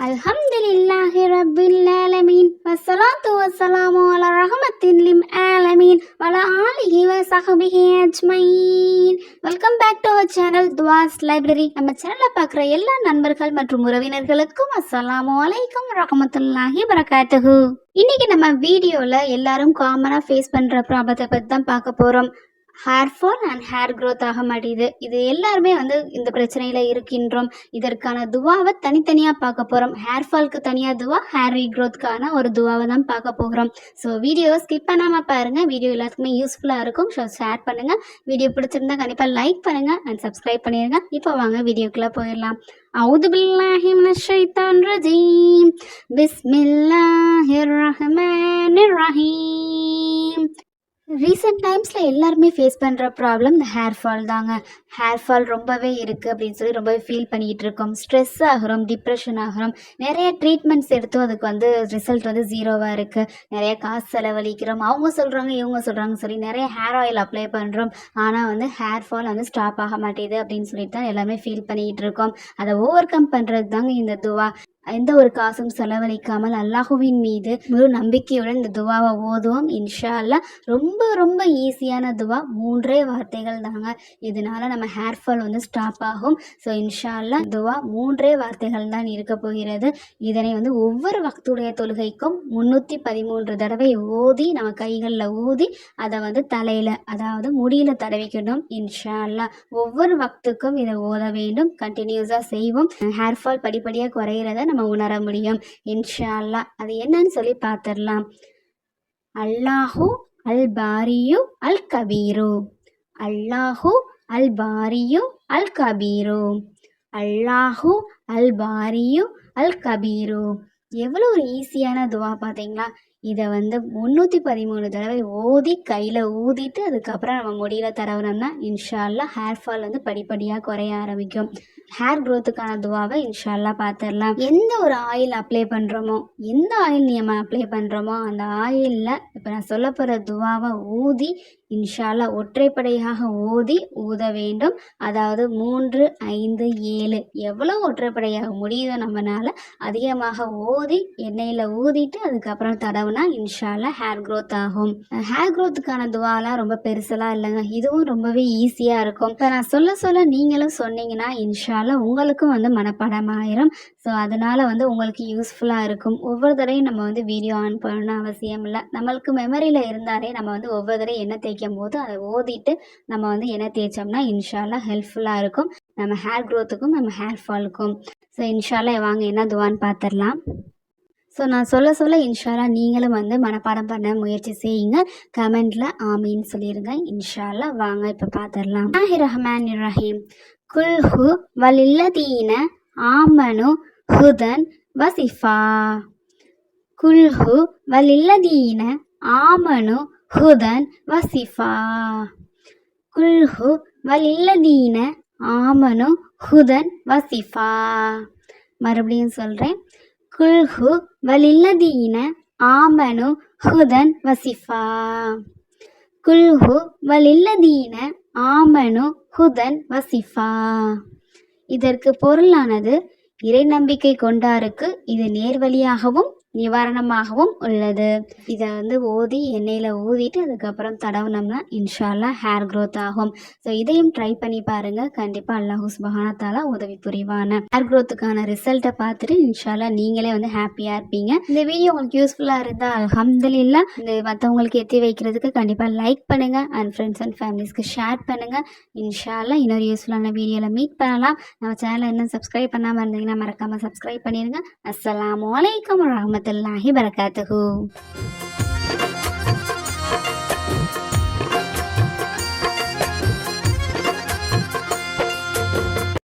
அல்ஹம்துலில்லாஹி ரப்பில் ஆலமீன் வஸ்ஸலாத்து வஸ்ஸலாமு அலா ரஹ்மத்தின் லில் ஆலமீன் வலா ஆலிஹி வ ஸஹ்பிஹி அஜ்மஈன். Welcome back to our channel Dua's library. நம்ம சேனலை பார்க்குற எல்லா நண்பர்கள் மற்றும் உறவினர்களுக்கும் அஸ்ஸலாமு அலைக்கும் ரஹ்மத்துல்லாஹி பரகாத்துஹு. இன்னைக்கு நம்ம வீடியோவில் எல்லாரும் காமனாக ஃபேஸ் பண்ணுற ப்ராப்ளத்தை பற்றி தான் பார்க்க போகிறோம். Hair fall and hair growth ஆக மாட்டேது. இது எல்லாருமே இந்த பிரச்சனையில் இருக்கின்றோம். இதற்கான துவாவை தனித்தனியாக பார்க்க போகிறோம். ஹேர் ஃபால்க்கு தனியாக துவா, ஹேர் ரீக்ரோத்துக்கான ஒரு துவாவை தான் பார்க்க போகிறோம். ஸோ வீடியோவை ஸ்கிப் பண்ணாமல் பாருங்கள். வீடியோ எல்லாத்துக்குமே யூஸ்ஃபுல்லாக இருக்கும். ஸோ ஷேர் பண்ணுங்கள். வீடியோ பிடிச்சிருந்தா கண்டிப்பாக லைக் பண்ணுங்கள் அண்ட் சப்ஸ்கிரைப் பண்ணிடுங்க. இப்போ வாங்க வீடியோக்குள்ளே போயிடலாம். அவுது பில்லாஹி மினஷ் ஷைத்தானிர் ரஜீம். பிஸ்மில்லாஹிர் ரஹ்மானிர் ரஹீம். ரீசெண்ட் டைம்ஸில் எல்லாருமே ஃபேஸ் பண்ணுற ப்ராப்ளம் இந்த ஹேர் ஃபால் தாங்க. ஹேர் ஃபால் ரொம்பவே இருக்குது அப்படின்னு சொல்லி ரொம்பவே ஃபீல் பண்ணிகிட்டு இருக்கோம். ஸ்ட்ரெஸ் ஆகிறோம், டிப்ரெஷன் ஆகிறோம். நிறைய ட்ரீட்மெண்ட்ஸ் எடுத்தும் அதுக்கு ரிசல்ட் ஜீரோவாக இருக்குது. நிறைய காசு செலவழிக்கிறோம். அவங்க சொல்கிறாங்க இவங்க சொல்கிறாங்கன்னு சொல்லி நிறைய ஹேர் ஆயில் அப்ளை பண்ணுறோம். ஆனால் ஹேர் ஃபால் ஸ்டாப் ஆக மாட்டேது அப்படின்னு சொல்லிட்டு தான் எல்லாமே ஃபீல் பண்ணிக்கிட்டு இருக்கோம். அதை ஓவர் கம் பண்ணுறது தாங்க இந்த துவா. எந்த ஒரு காசும் செலவழிக்காமல் அல்லாஹுவின் மீது முழு நம்பிக்கையுடன் இந்த துவாவை ஓதுவோம். இன்ஷா அல்லாஹ். ரொம்ப ரொம்ப ஈஸியான துவா. 3 வார்த்தைகள் தாங்க. இதனால நம்ம ஹேர் ஃபால் ஸ்டாப் ஆகும். ஸோ இன்ஷா அல்லாஹ் துவா 3 வார்த்தைகள் தான் இருக்க போகிறது. இதனை ஒவ்வொரு வக்துடைய தொழுகைக்கும் 313 தடவை ஓதி நம்ம கைகளில் ஊதி அதை தலையில் அதாவது முடியில் தடவிக்கணும். இன்ஷா அல்லாஹ் ஒவ்வொரு வக்துக்கும் இதை ஓத வேண்டும். கண்டினியூஸாக செய்வோம். ஹேர் ஃபால் படிப்படியாக குறையிறத நம்ம உணர முடியும். இன்ஷா அல்லாஹ். அது என்னன்னு சொல்லி பார்த்துடலாம். அல்லாஹு அல் பாரியு அல் கபீரு. அல்லாஹு அல் பாரியு அல் கபீரு. அல்லாஹு அல் பாரியு அல் கபீரு. எவ்வளோ ஒரு ஈஸியான துவா பார்த்தீங்களா? இதை 313 தடவை ஓதி கையில் ஊதிட்டு அதுக்கப்புறம் நம்ம முடியில் தடவினோம்னா இன்ஷா அல்லாஹ் ஹேர் ஃபால் படிப்படியாக குறைய ஆரம்பிக்கும். ஹேர் க்ரோத்துக்கான துவாவை இன்ஷா அல்லாஹ் பார்த்துடலாம். எந்த ஒரு ஆயில் அப்ளை பண்ணுறோமோ, எந்த ஆயில் நம்ம அப்ளை பண்ணுறோமோ அந்த ஆயிலில் இப்போ நான் சொல்ல போகிற துவாவை ஊதி இன்ஷா அல்லாஹ் ஒற்றைப்படையாக ஊத வேண்டும். அதாவது 3, 5, 7 எவ்வளோ ஒற்றைப்படையாக முடியுதோ நம்மளால் அதிகமாக ஓதி எண்ணெயில் ஊதிட்டு அதுக்கப்புறம் தடவுனா இன்ஷா அல்லாஹ் ஹேர் க்ரோத் ஆகும். ஹேர் க்ரோத்துக்கான துவாலாம் ரொம்ப பெருசெல்லாம் இல்லைங்க. இதுவும் ரொம்பவே ஈஸியாக இருக்கும். இப்போ நான் சொல்ல நீங்களும் சொன்னீங்கன்னா இன்ஷா அல்லாஹ் உங்களுக்கும் மனப்பாடம் ஆயிரும். ஸோ அதனால் உங்களுக்கு யூஸ்ஃபுல்லாக இருக்கும். ஒவ்வொரு தடவையும் நம்ம வீடியோ ஆன் பண்ணணும்னு அவசியம் இல்லை. நம்மளுக்கு மெமரியில் இருந்தாலே நம்ம ஒவ்வொரு தடவை எண்ணெய் தேய்க்கும் போது அதை ஓதிட்டு நம்ம எண்ணெய் தேய்ச்சோம்னா இன்ஷா அல்லாஹ் ஹெல்ப்ஃபுல்லாக இருக்கும் நம்ம ஹேர் க்ரோத்துக்கும் நம்ம ஹேர் ஃபாலுக்கும். ஸோ இன்ஷா அல்லாஹ் வாங்க என்ன துவான்னு பார்த்துடலாம். ஸோ நான் சொல்ல இன்ஷா அல்லாஹ் நீங்களும் மனப்பாடம் பண்ண முயற்சி செய்யுங்க. கமெண்ட்டில் ஆமீன்னு சொல்லிடுங்க. இன்ஷா அல்லாஹ் வாங்க இப்போ பார்த்துடலாம். ரஹ்மானிர் ரஹீம். குல்ஹு வலில்லதீன ஆமனு ஹுதன் வசிஃபா. குல்ஹு வலில்லதீன ஆமனு ஹுதன் வசிஃபா. குல்ஹு வலில்லதீன ஆமனு ஹுதன் வசிஃபா. மறுபடியும் சொல்கிறேன். குல்ஹு வலில்லதீன ஆமனு ஹுதன் வசிஃபா. குல்ஹு வலில்லதீன ஆமனு ஹுதன் வசிஃபா. இதற்கு பொருளானது இறை நம்பிக்கை கொண்டாருக்கு இது நேர்வழியாகவும் நிவாரணமாகவும் உள்ளது. இதை ஓதி எண்ணெயில் ஊதிட்டு அதுக்கப்புறம் தடவுனோம்னா இன்ஷா அல்லாஹ் ஹேர் க்ரோத் ஆகும். ஸோ இதையும் ட்ரை பண்ணி பாருங்கள். கண்டிப்பாக அல்லாஹ் சுப்ஹானஹு தஆலா உதவி புரிவான. ஹேர் க்ரோத்துக்கான ரிசல்ட்டை பார்த்துட்டு இன்ஷா அல்லாஹ் நீங்களே ஹாப்பியாக இருப்பீங்க. இந்த வீடியோ உங்களுக்கு யூஸ்ஃபுல்லாக இருந்தால் அல்ஹம்துலில்லாஹ். இந்த மற்றவங்களுக்கு எத்தி வைக்கிறதுக்கு கண்டிப்பாக லைக் பண்ணுங்கள் அண்ட் ஃப்ரெண்ட்ஸ் அண்ட் ஃபேமிலிஸ்க்கு ஷேர் பண்ணுங்கள். இன்ஷா அல்லாஹ் இன்னொரு யூஸ்ஃபுல்லான வீடியோவில் மீட் பண்ணலாம். நம்ம சேனலை இன்னும் சப்ஸ்கிரைப் பண்ணாமல் இருந்தீங்கன்னா மறக்காமல் சப்ஸ்கிரைப் பண்ணிடுங்க. அஸ்ஸலாமு அலைக்கும் வரஹ்மத்துல்லாஹி பரகாத்துஹு.